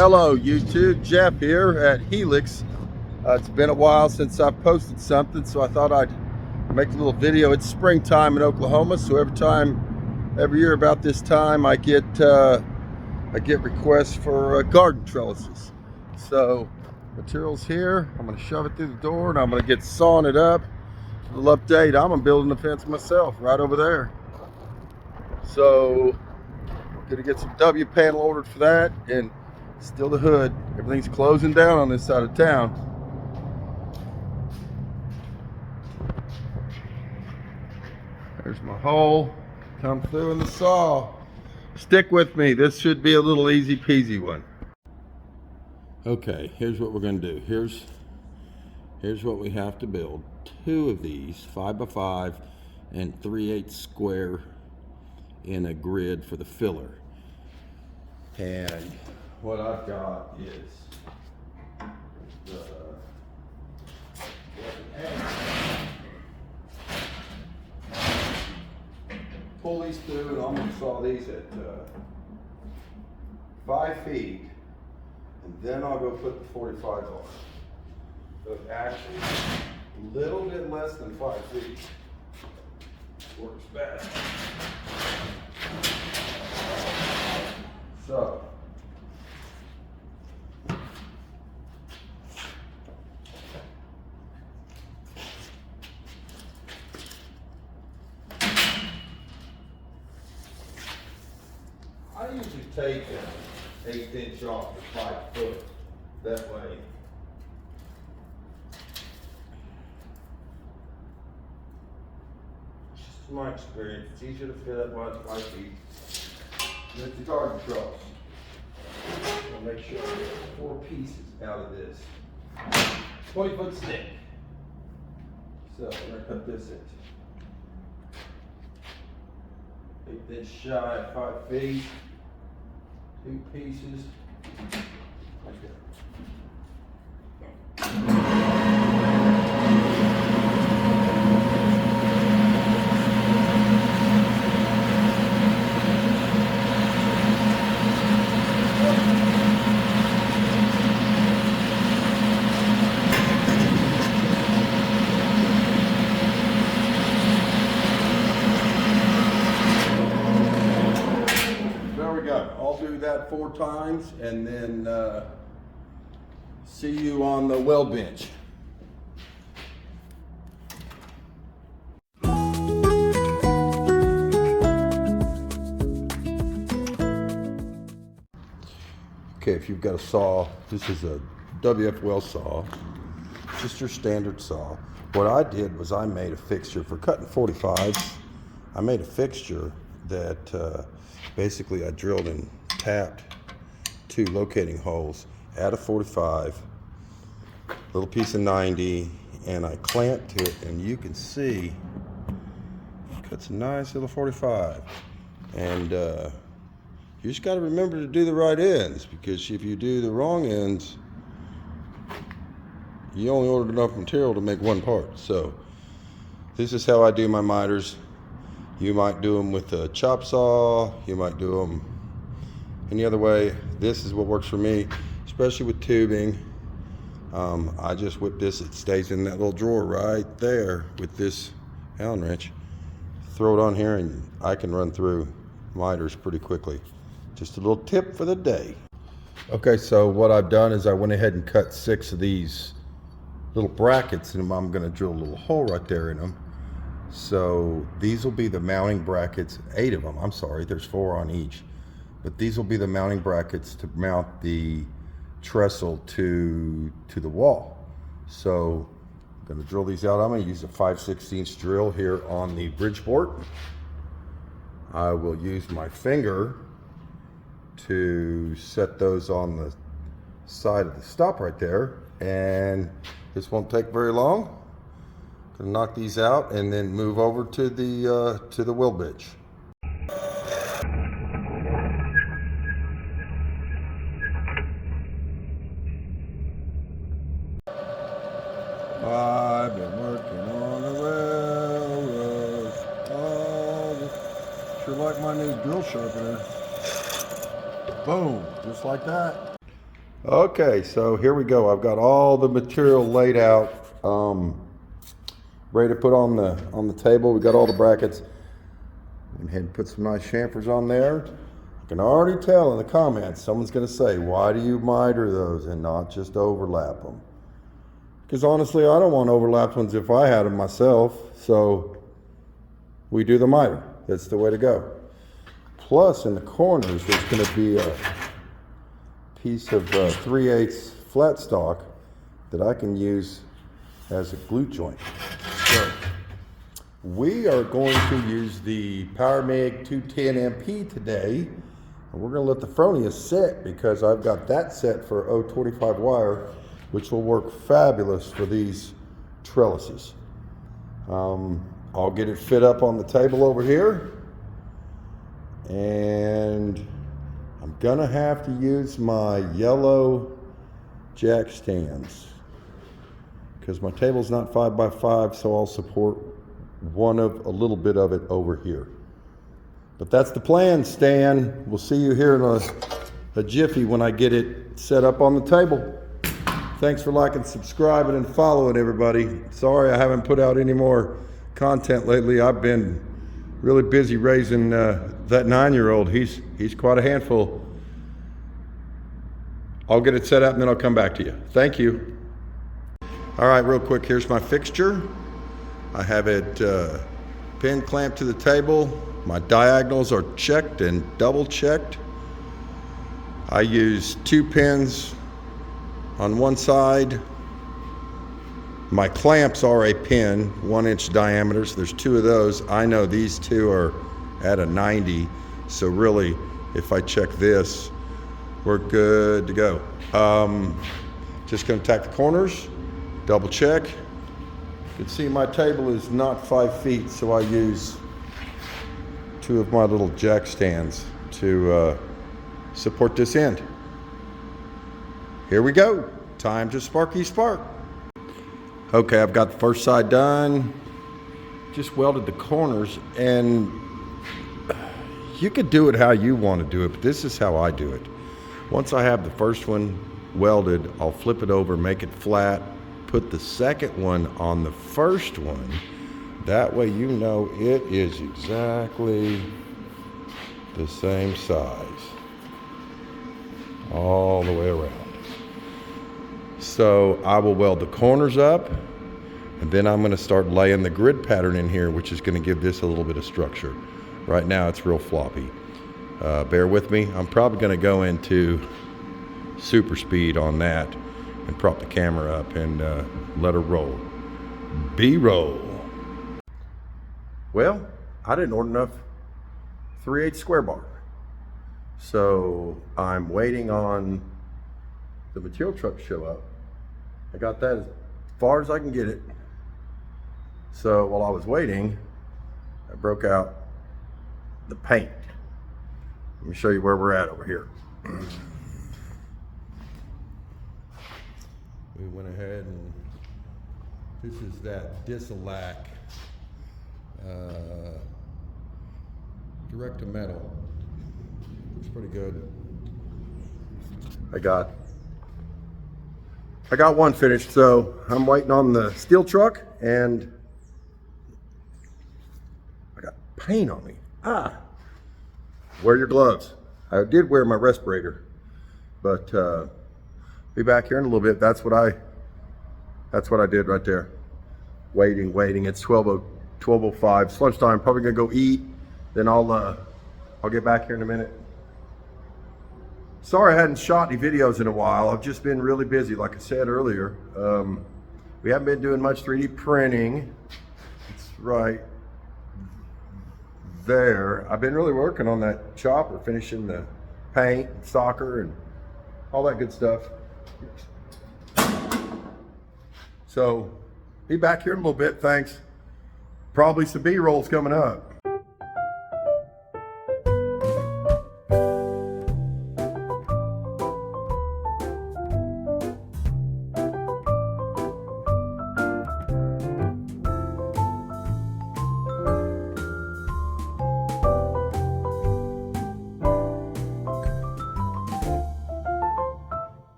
Hello YouTube, Jeff here at Helix. It's been a while since I've posted something, so I thought I'd make a little video. It's springtime in Oklahoma, so every year about this time I get requests for garden trellises. So materials here, I'm going to shove it through the door and I'm going to get sawing it up. A little update, I'm building a fence myself right over there. So I'm going to get some W panel ordered for that, and still the hood. Everything's closing down on this side of town. There's my hole. Come through in the saw. Stick with me. This should be a little easy peasy one. Okay, here's what we're going to do. Here's what we have to build. Two of these 5x5 and 3/8 square in a grid for the filler. And what I've got is pull these through, and I'm going to saw these at 5 feet, and then I'll go put the 45 on. So it's actually a little bit less than 5 feet. Works best. So I usually take an 1/8 inch off the 5 foot. That way just from my experience, it's easier to fit up while it's 5 feet. And it's the garden trellis. I'll make sure I get 4 pieces out of this 20-foot stick. So I'm going to cut this into 1/8 inch shy of 5 feet. 2 pieces. Like that. I'll do that 4 times and then see you on the weld bench. Okay, if you've got a saw, this is a WF weld saw, just your standard saw. What I did was I made a fixture for cutting 45s. I made a fixture that basically I drilled and tapped 2 locating holes, add a 45, little piece of 90, and I clamped to it, and you can see that's a nice little 45. And you just got to remember to do the right ends, because if you do the wrong ends, you only ordered enough material to make 1 part. So this is how I do my miters. You might do them with a chop saw, you might do them any other way. This is what works for me, especially with tubing. I just whip this, it stays in that little drawer right there with this Allen wrench. Throw it on here and I can run through miters pretty quickly. Just a little tip for the day. Okay, so what I've done is I went ahead and cut 6 of these little brackets, and I'm going to drill a little hole right there in them. So these will be the mounting brackets, 8 of them, I'm sorry, there's 4 on each. But these will be the mounting brackets to mount the trestle to the wall. So I'm going to drill these out. I'm going to use a 5/16 drill here on the Bridgeport. I will use my finger to set those on the side of the stop right there. And this won't take very long. Gonna knock these out and then move over to the weld bench. I've been working on the railroad. Oh, sure like my new drill sharpener. Boom, just like that. Okay, so here we go. I've got all the material laid out, ready to put on the table. We got all the brackets. Went ahead and put some nice chamfers on there. I can already tell in the comments, someone's going to say, why do you miter those and not just overlap them? Because honestly, I don't want overlapped ones if I had them myself. So we do the miter. That's the way to go. Plus, in the corners, there's going to be a piece of 3/8 flat stock that I can use as a glute joint. So we are going to use the PowerMig 210 MP today, and we're going to let the Fronia set because I've got that set for 025 wire, which will work fabulous for these trellises. I'll get it fit up on the table over here, and I'm gonna have to use my yellow jack stands because my table's not 5x5, so I'll support a little bit of it over here. But that's the plan, Stan. We'll see you here in a jiffy when I get it set up on the table. Thanks for liking, subscribing, and following, everybody. Sorry I haven't put out any more content lately. I've been really busy raising that 9-year-old. He's quite a handful. I'll get it set up and then I'll come back to you. Thank you. All right, real quick, here's my fixture. I have it pin clamped to the table. My diagonals are checked and double checked. I use 2 pins on one side. My clamps are a pin, 1-inch diameters. There's 2 of those. I know these 2 are at a 90, so really, if I check this, we're good to go. Just gonna tack the corners, double check. You can see my table is not 5 feet, so I use 2 of my little jack stands to support this end. Here we go. Time to sparky spark. Okay, I've got the first side done. Just welded the corners, and you could do it how you want to do it, but this is how I do it. Once I have the first one welded, I'll flip it over, make it flat, put the second one on the first one. That way you know it is exactly the same size all the way around. So I will weld the corners up, and then I'm going to start laying the grid pattern in here, which is going to give this a little bit of structure. Right now it's real floppy. Bear with me. I'm probably going to go into super speed on that and prop the camera up and let her roll. B-roll. Well, I didn't order enough 3/8 square bar. So I'm waiting on the material truck to show up. I got that as far as I can get it. So while I was waiting, I broke out the paint. Let me show you where we're at over here. We went ahead and this is that Disalac direct to metal. It's pretty good. I got one finished, so I'm waiting on the steel truck, and I got paint on me. Wear your gloves. I did wear my respirator, but be back here in a little bit. That's what I did right there. Waiting. It's 12:05. It's lunchtime. Probably gonna go eat. Then I'll get back here in a minute. Sorry I hadn't shot any videos in a while. I've just been really busy, like I said earlier. We haven't been doing much 3D printing. It's right there. I've been really working on that chopper, finishing the paint, and soccer, and all that good stuff. So, be back here in a little bit, thanks. Probably some B-rolls coming up.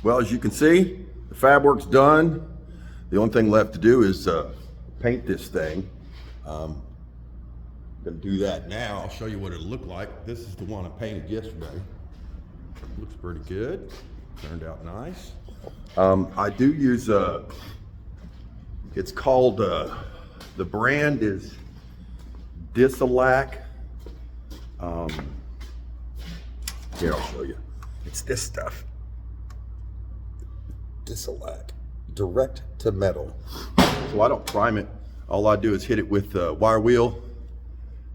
Well, as you can see, the fab work's done. The only thing left to do is paint this thing. I'm gonna do that now. I'll show you what it'll look like. This is the one I painted yesterday. Looks pretty good. Turned out nice. I do use it's called, the brand is Disalac. Here, I'll show you. It's this stuff. Disalac, direct to metal. So I don't prime it. All I do is hit it with a wire wheel,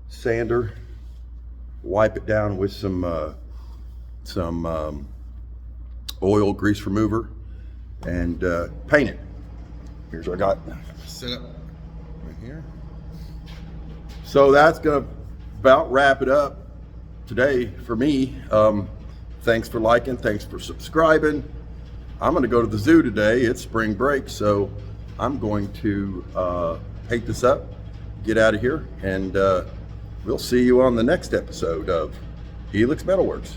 sander, wipe it down with some oil, grease remover, and paint it. Here's what I got set up right here. So that's gonna about wrap it up today for me. Thanks for liking, thanks for subscribing. I'm gonna go to the zoo today. It's spring break, so I'm going to paint this up, get out of here, and we'll see you on the next episode of Helix Metalworks.